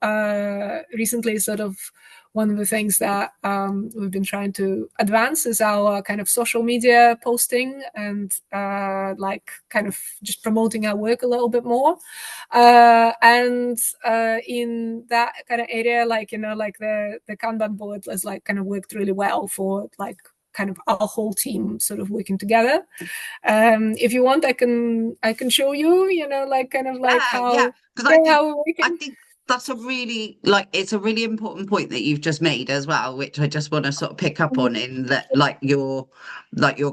know, recently sort of one of the things that we've been trying to advance is our kind of social media posting and like kind of just promoting our work a little bit more. And in that kind of area, like, you know, like the Kanban board has like kind of worked really well for like kind of our whole team sort of working together. If you want, I can show you, you know, like kind of like how, because how we're I working. think that's a really like it's a really important point that you've just made as well, which I just want to sort of pick up on in that like your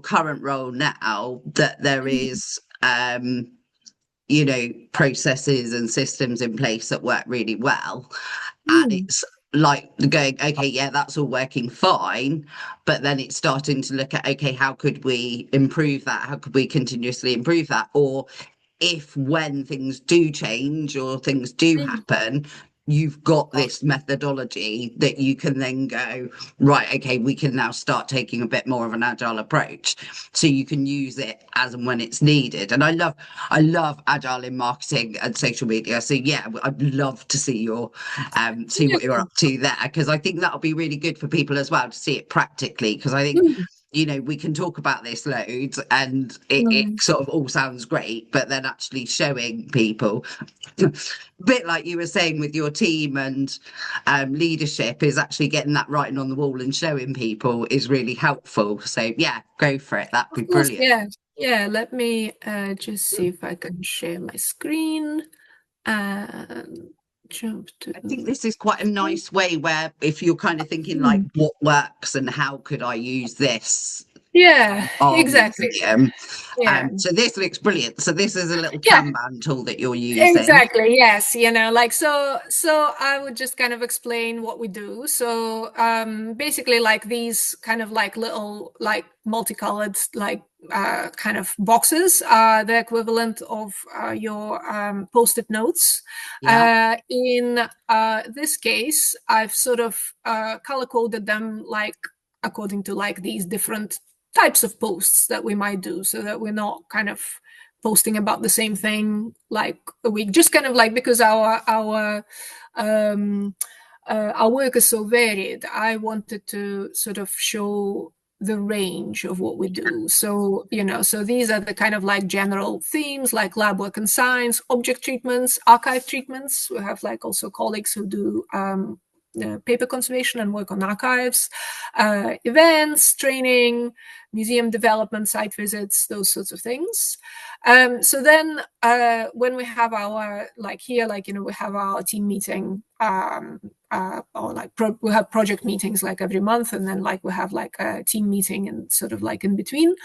current role now, that there is you know, processes and systems in place that work really well. And Mm. it's like going, okay, yeah, that's all working fine. But then it's starting to look at, okay, how could we improve that? How could we continuously improve that? Or if when things do change or things do Mm. happen, you've got this methodology that you can then go, right, okay, we can now start taking a bit more of an agile approach. So you can use it as and when it's needed. And I love agile in marketing and social media. So yeah, I'd love to see your see what you're up to there, because I think that'll be really good for people as well to see it practically. Because I think, Mm. you know, we can talk about this loads and it Mm. sort of all sounds great, but then actually showing people, a bit like you were saying with your team and leadership, is actually getting that writing on the wall and showing people is really helpful. So yeah, go for it. That'd be Of course, brilliant. yeah. Yeah, let me just see if I can share my screen and jump I think to. this is quite a nice way where if you're kind of thinking like Mm. what works and how could I use this Yeah, our exactly. medium. Yeah. So this looks brilliant. So this is a little Yeah, Kanban tool that you're using. exactly. Yes. You know, like so I would just kind of explain what we do. So basically like these kind of like little like multicolored like kind of boxes are the equivalent of your post-it notes. Yeah. In this case, I've sort of color coded them like according to like these different types of posts that we might do so that we're not kind of posting about the same thing like a week, just kind of like because our work is so varied. I wanted to sort of show the range of what we do. So, you know, so these are the kind of like general themes like lab work and science, object treatments, archive treatments. We have like also colleagues who do paper conservation and work on archives, events, training, museum development, site visits, those sorts of things. So then when we have our, like here, like, you know, we have our team meeting or like we have project meetings like every month, and then like we have like a team meeting and sort of like in between.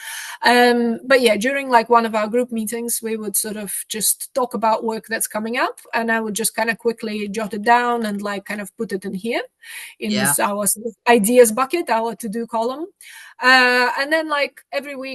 But yeah, during like one of our group meetings, we would sort of just talk about work that's coming up, and I would just kind of quickly jot it down and like kind of put it in here in Yeah. this our sort of ideas bucket, our to-do column. And then like every week